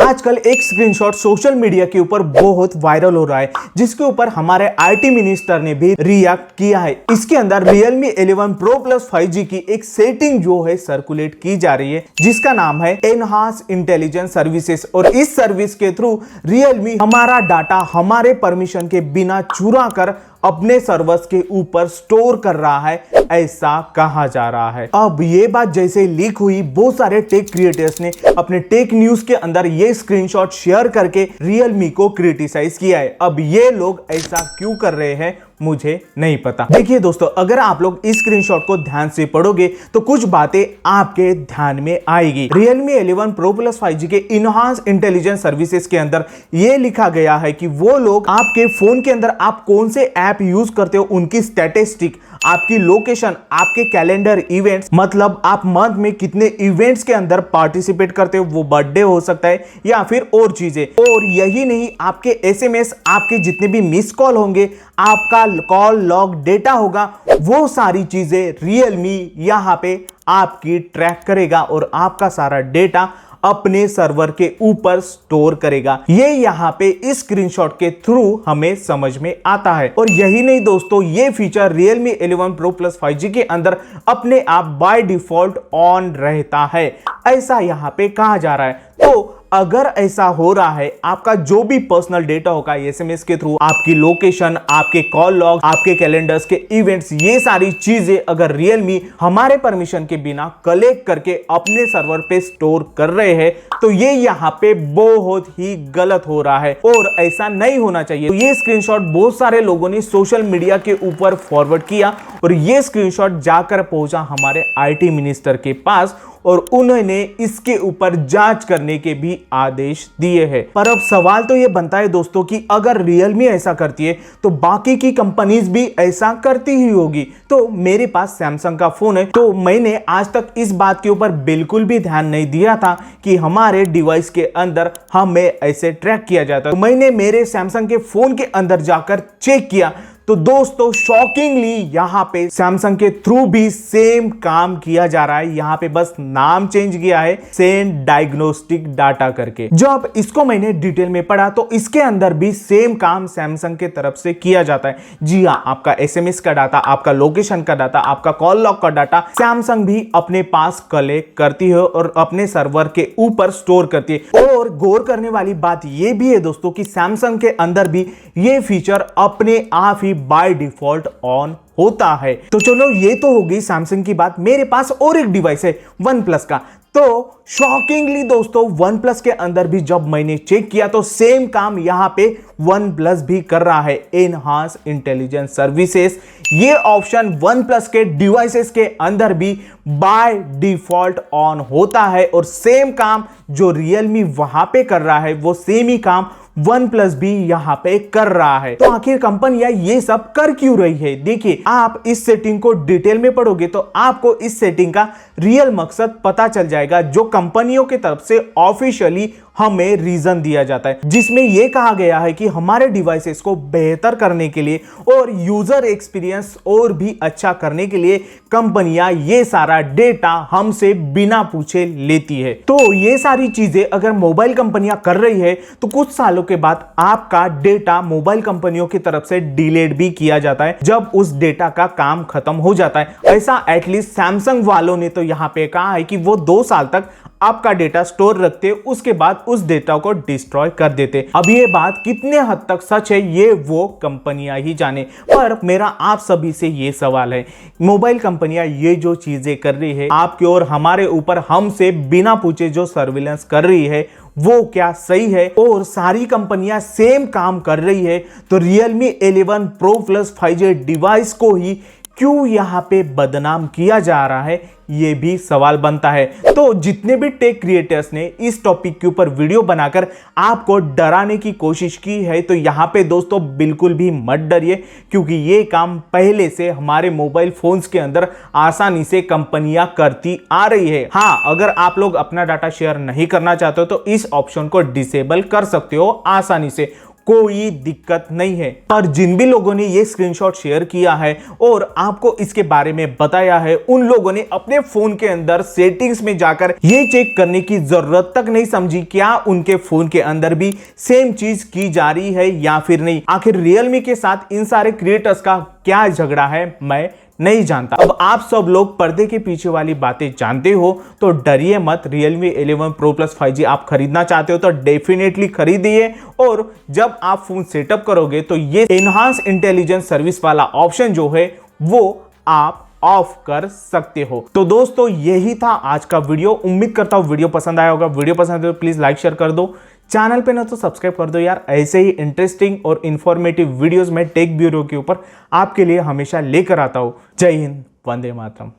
आजकल एक screenshot social media के ऊपर बहुत वायरल हो रहा है, जिसके ऊपर हमारे आईटी मिनिस्टर ने भी रिएक्ट किया है। इसके अंदर Realme 11 Pro Plus 5G की एक सेटिंग जो है सर्कुलेट की जा रही है, जिसका नाम है एनहांस इंटेलिजेंस सर्विसेज। और इस सर्विस के थ्रू Realme हमारा डाटा हमारे परमिशन के बिना चुरा कर अपने सर्वर्स के ऊपर स्टोर कर रहा है, ऐसा कहा जा रहा है। अब ये बात जैसे लीक हुई, बहुत सारे टेक क्रिएटर्स ने अपने टेक न्यूज के अंदर ये स्क्रीनशॉट शेयर करके Realme को क्रिटिसाइज किया है। अब ये लोग ऐसा क्यों कर रहे हैं मुझे नहीं पता। देखिए दोस्तों, अगर आप लोग इस स्क्रीनशॉट को ध्यान से पढ़ोगे तो कुछ बातें आपके ध्यान में आएगी। Realme 11 Pro Plus 5G के इनहांस इंटेलिजेंस सर्विसेज के अंदर ये लिखा गया है कि वो लोग आपके फोन के अंदर आप कौन से ऐप यूज करते हो, उनकी स्टैटिस्टिक, आपकी लोकेशन, आपके कैलेंडर इवेंट्स, मतलब आप मंथ में कितने इवेंट्स के अंदर पार्टिसिपेट करते हो, वो बर्थडे हो सकता है या फिर और चीजें। और यही नहीं, आपके एसएमएस, आपके जितने भी मिस कॉल होंगे, आपका कॉल लॉग डेटा होगा, वो सारी चीजें Realme यहां पे आपकी ट्रैक करेगा और आपका सारा डेटा अपने सर्वर के ऊपर स्टोर करेगा। ये यहाँ पे इस स्क्रीनशॉट के थ्रू हमें समझ में आता है। और यही नहीं दोस्तों, ये feature Realme 11 Pro Plus 5G के अंदर अपने आप बाय डिफॉल्ट ऑन रहता है, ऐसा यहाँ पे कहा जा रहा है। तो अगर ऐसा हो रहा है, आपका जो भी पर्सनल डेटा होगा एसएमएस के थ्रू, आपकी लोकेशन, आपके कॉल लॉग, आपके कैलेंडर्स के इवेंट्स, ये सारी चीजें अगर Realme हमारे परमिशन के बिना कलेक्ट करके अपने सर्वर पे स्टोर कर रहे हैं, तो ये यहाँ पे बहुत ही गलत हो रहा है और ऐसा नहीं होना चाहिए। तो ये स्क्रीनशॉट बहुत सारे लोगों ने सोशल मीडिया के ऊपर फॉरवर्ड किया और ये स्क्रीनशॉट जाकर पहुंचा हमारे आईटी मिनिस्टर के पास और उन्होंने इसके ऊपर जांच करने के भी आदेश दिए हैं। पर अब सवाल तो ये बनता है दोस्तों कि अगर Realme ऐसा करती है तो बाकी की कंपनीज भी ऐसा करती ही होगी। तो मेरे पास सैमसंग का फोन है, तो मैंने आज तक इस बात के ऊपर बिल्कुल भी ध्यान नहीं दिया था कि हमारे डिवाइस के अंदर हमें ऐसे ट्रैक किया जाता है। तो मैंने मेरे सैमसंग के फोन के अंदर जाकर चेक किया तो दोस्तों शॉकिंगली यहां पे सैमसंग के थ्रू भी सेम काम किया जा रहा है। यहां पे बस नाम चेंज किया है, सेंड डायग्नोस्टिक डाटा करके। जब इसको मैंने डिटेल में पढ़ा तो इसके अंदर भी सेम काम सैमसंग के तरफ से किया जाता है। जी हाँ, आपका एसएमएस का डाटा, आपका लोकेशन का डाटा, आपका कॉल लॉग का डाटा सैमसंग भी अपने पास कलेक्ट करती है और अपने सर्वर के ऊपर स्टोर करती है। और गौर करने वाली बात यह भी है दोस्तों कि सैमसंग के अंदर भी ये फीचर अपने आप ही बाय डिफॉल्ट ऑन होता है। तो चलो, ये तो हो गई सैमसंग की बात। मेरे पास और एक डिवाइस है OnePlus का। तो शॉकिंगली दोस्तों, OnePlus के अंदर भी जब मैंने चेक किया तो सेम काम यहां पे OnePlus भी कर रहा है, एनहांस इंटेलिजेंस सर्विसेज। ये ऑप्शन OnePlus के डिवाइसेस के अंदर भी बाय डिफॉल्ट ऑन होता है और सेम काम जो Realme वहां पे कर रहा है, वो सेम ही काम OnePlus भी यहां पे कर रहा है। तो आखिर कंपनियां ये सब कर क्यों रही है? देखिए, आप इस सेटिंग को डिटेल में पढ़ोगे तो आपको इस सेटिंग का रियल मकसद पता चल जाएगा, जो कंपनियों की तरफ से ऑफिशियली हमें रीजन दिया जाता है, जिसमें यह कहा गया है कि हमारे डिवाइसेस को बेहतर करने के लिए और यूजर एक्सपीरियंस और भी अच्छा करने के लिए कंपनियां ये सारा डेटा हमसे बिना पूछे लेती है। तो ये सारी चीजें अगर मोबाइल कंपनियां कर रही है तो कुछ सालों के बाद आपका डेटा मोबाइल कंपनियों की तरफ से डिलीट भी किया जाता है जब उस डेटा का काम खत्म हो जाता है। ऐसा एटलीस्ट सैमसंग वालों ने तो यहां पे कहा है कि वो 2 साल तक आपका डेटा स्टोर रखते, उसके बाद उस डेटा को डिस्ट्रॉय कर देते। अब ये बात कितने हद तक सच है ये वो कंपनियां ही जाने। पर मेरा आप सभी से ये सवाल है, मोबाइल कंपनियां ये जो चीजें कर रही है आपके और हमारे ऊपर, हमसे बिना पूछे जो सर्विलेंस कर रही है, वो क्या सही है? और सारी कंपनियां सेम काम कर रही है तो Realme 11 Pro Plus 5G device को ही क्यों यहां पे बदनाम किया जा रहा है, ये भी सवाल बनता है। तो जितने भी टेक क्रिएटर्स ने इस टॉपिक के ऊपर वीडियो बनाकर आपको डराने की कोशिश की है, तो यहां पे दोस्तों बिल्कुल भी मत डरिए, क्योंकि ये काम पहले से हमारे मोबाइल फोन्स के अंदर आसानी से कंपनियां करती आ रही है। हाँ, अगर आप लोग अपना डाटा शेयर नहीं करना चाहते हो तो इस ऑप्शन को डिसेबल कर सकते हो आसानी से, कोई दिक्कत नहीं है। पर जिन भी लोगों ने ये स्क्रीनशॉट शेयर किया है और आपको इसके बारे में बताया है, उन लोगों ने अपने फोन के अंदर सेटिंग्स में जाकर ये चेक करने की जरूरत तक नहीं समझी क्या उनके फोन के अंदर भी सेम चीज की जा रही है या फिर नहीं। आखिर रियलमी के साथ इन सारे क्रिएटर्स का क्या झगड़ा है, मैं नहीं जानता। अब आप सब लोग पर्दे के पीछे वाली बातें जानते हो तो डरिए मत। Realme 11 Pro Plus 5G आप खरीदना चाहते हो तो डेफिनेटली खरीदिए, और जब आप फोन सेटअप करोगे तो ये एनहांस इंटेलिजेंस सर्विस वाला ऑप्शन जो है वो आप ऑफ कर सकते हो। तो दोस्तों यही था आज का वीडियो। उम्मीद करता हूं वीडियो पसंद आया होगा। वीडियो पसंद है तो प्लीज लाइक शेयर कर दो, चैनल पे ना तो सब्सक्राइब कर दो यार। ऐसे ही इंटरेस्टिंग और इंफॉर्मेटिव वीडियोस मैं टेक ब्यूरो के ऊपर आपके लिए हमेशा लेकर आता हूं। जय हिंद, वंदे मातरम।